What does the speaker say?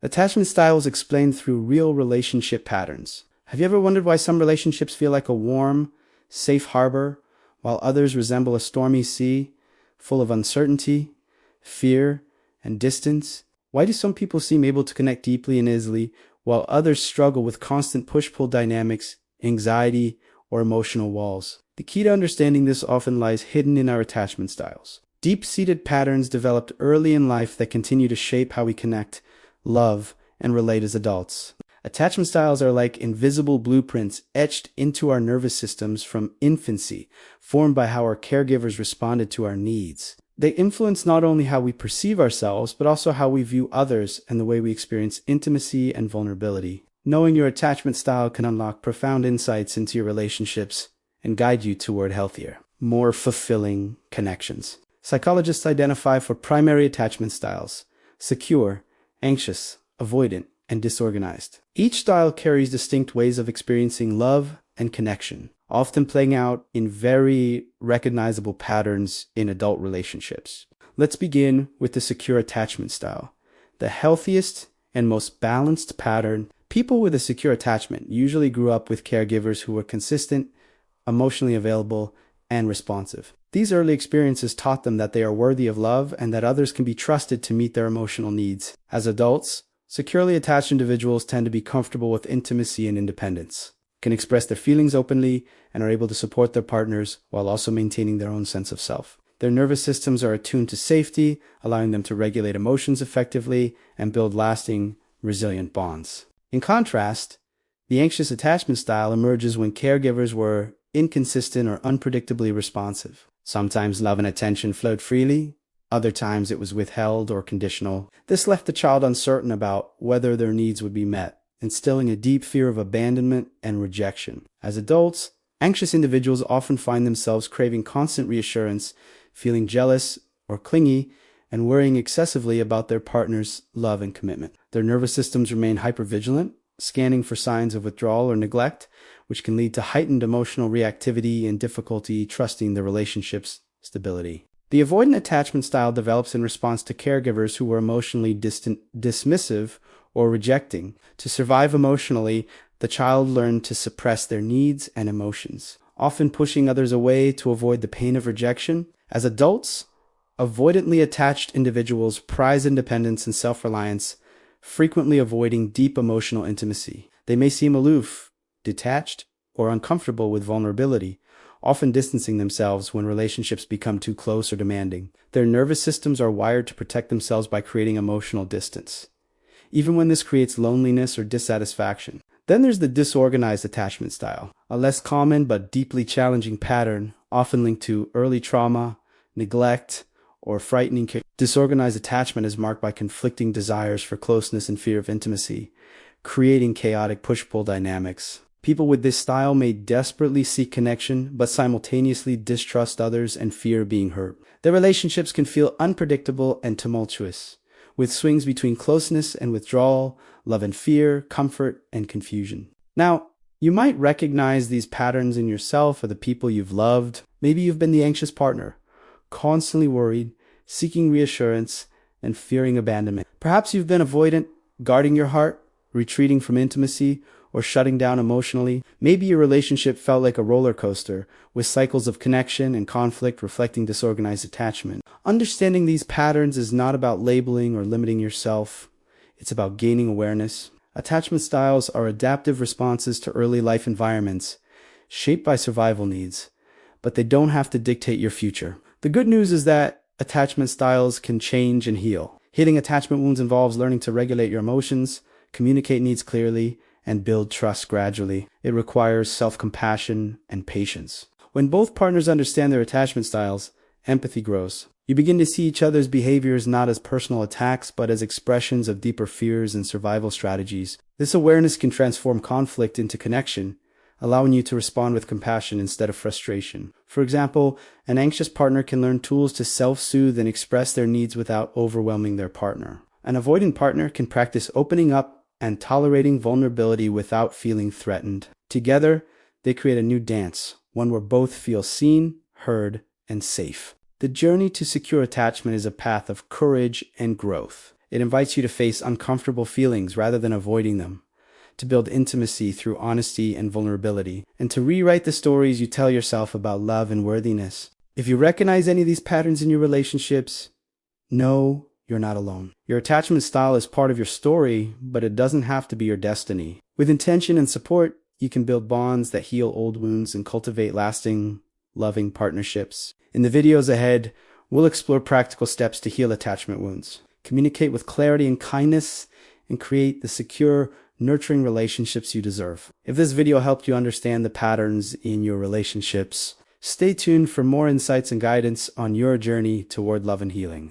Attachment style is explained through real relationship patterns. Have you ever wondered why some relationships feel like a warm, safe harbor, while others resemble a stormy sea, full of uncertainty, fear, and distance? Why do some people seem able to connect deeply and easily, while others struggle with constant push-pull dynamics, anxiety, or emotional walls? The key to understanding this often lies hidden in our attachment styles. Deep-seated patterns developed early in life that continue to shape how we connect, love, and relate as adults. Attachment styles are like invisible blueprints etched into our nervous systems from infancy, formed by how our caregivers responded to our needs. They influence not only how we perceive ourselves, but also how we view others and the way we experience intimacy and vulnerability. Knowing your attachment style can unlock profound insights into your relationships and guide you toward healthier, more fulfilling connections. Psychologists identify four primary attachment styles: secure, anxious, avoidant, and disorganized. Each style carries distinct ways of experiencing love and connection, often playing out in very recognizable patterns in adult relationships. Let's begin with the secure attachment style, the healthiest and most balanced pattern. People with a secure attachment usually grew up with caregivers who were consistent, emotionally available, and responsive. These early experiences taught them that they are worthy of love and that others can be trusted to meet their emotional needs. As adults, securely attached individuals tend to be comfortable with intimacy and independence, can express their feelings openly, and are able to support their partners while also maintaining their own sense of self. Their nervous systems are attuned to safety, allowing them to regulate emotions effectively and build lasting, resilient bonds. In contrast, the anxious attachment style emerges when caregivers were inconsistent or unpredictably responsive. Sometimes love and attention flowed freely, other times it was withheld or conditional. This left the child uncertain about whether their needs would be met, instilling a deep fear of abandonment and rejection. As adults, anxious individuals often find themselves craving constant reassurance, feeling jealous or clingy, and worrying excessively about their partner's love and commitment. Their nervous systems remain hypervigilant, scanning for signs of withdrawal or neglect, which can lead to heightened emotional reactivity and difficulty trusting the relationship's stability. The avoidant attachment style develops in response to caregivers who were emotionally distant, dismissive, or rejecting. To survive emotionally, the child learned to suppress their needs and emotions, often pushing others away to avoid the pain of rejection. As adults, avoidantly attached individuals prize independence and self-reliance, frequently avoiding deep emotional intimacy. They may seem aloof, detached, or uncomfortable with vulnerability, often distancing themselves when relationships become too close or demanding. Their nervous systems are wired to protect themselves by creating emotional distance, even when this creates loneliness or dissatisfaction. Then there's the disorganized attachment style, a less common but deeply challenging pattern, often linked to early trauma, neglect, or frightening care. Disorganized attachment is marked by conflicting desires for closeness and fear of intimacy, creating chaotic push-pull dynamics. People with this style may desperately seek connection, but simultaneously distrust others and fear being hurt. Their relationships can feel unpredictable and tumultuous, with swings between closeness and withdrawal, love and fear, comfort and confusion. Now, you might recognize these patterns in yourself or the people you've loved. Maybe you've been the anxious partner, constantly worried, seeking reassurance, and fearing abandonment. Perhaps you've been avoidant, guarding your heart, retreating from intimacy, or shutting down emotionally. Maybe your relationship felt like a roller coaster, with cycles of connection and conflict reflecting disorganized attachment. Understanding these patterns is not about labeling or limiting yourself. It's about gaining awareness. Attachment styles are adaptive responses to early life environments, shaped by survival needs, but they don't have to dictate your future. The good news is that attachment styles can change and heal. Healing attachment wounds involves learning to regulate your emotions, communicate needs clearly, and build trust gradually. It requires self-compassion and patience. When both partners understand their attachment styles, empathy grows. You begin to see each other's behaviors not as personal attacks, but as expressions of deeper fears and survival strategies. This awareness can transform conflict into connection, allowing you to respond with compassion instead of frustration. For example, an anxious partner can learn tools to self-soothe and express their needs without overwhelming their partner. An avoidant partner can practice opening up and tolerating vulnerability without feeling threatened. Together, they create a new dance, one where both feel seen, heard, and safe. The journey to secure attachment is a path of courage and growth. It invites you to face uncomfortable feelings rather than avoiding them, to build intimacy through honesty and vulnerability, and to rewrite the stories you tell yourself about love and worthiness. If you recognize any of these patterns in your relationships, know you're not alone. Your attachment style is part of your story, but it doesn't have to be your destiny. With intention and support, you can build bonds that heal old wounds and cultivate lasting, loving partnerships. In the videos ahead, we'll explore practical steps to heal attachment wounds, communicate with clarity and kindness, and create the secure, nurturing relationships you deserve. If this video helped you understand the patterns in your relationships, stay tuned for more insights and guidance on your journey toward love and healing.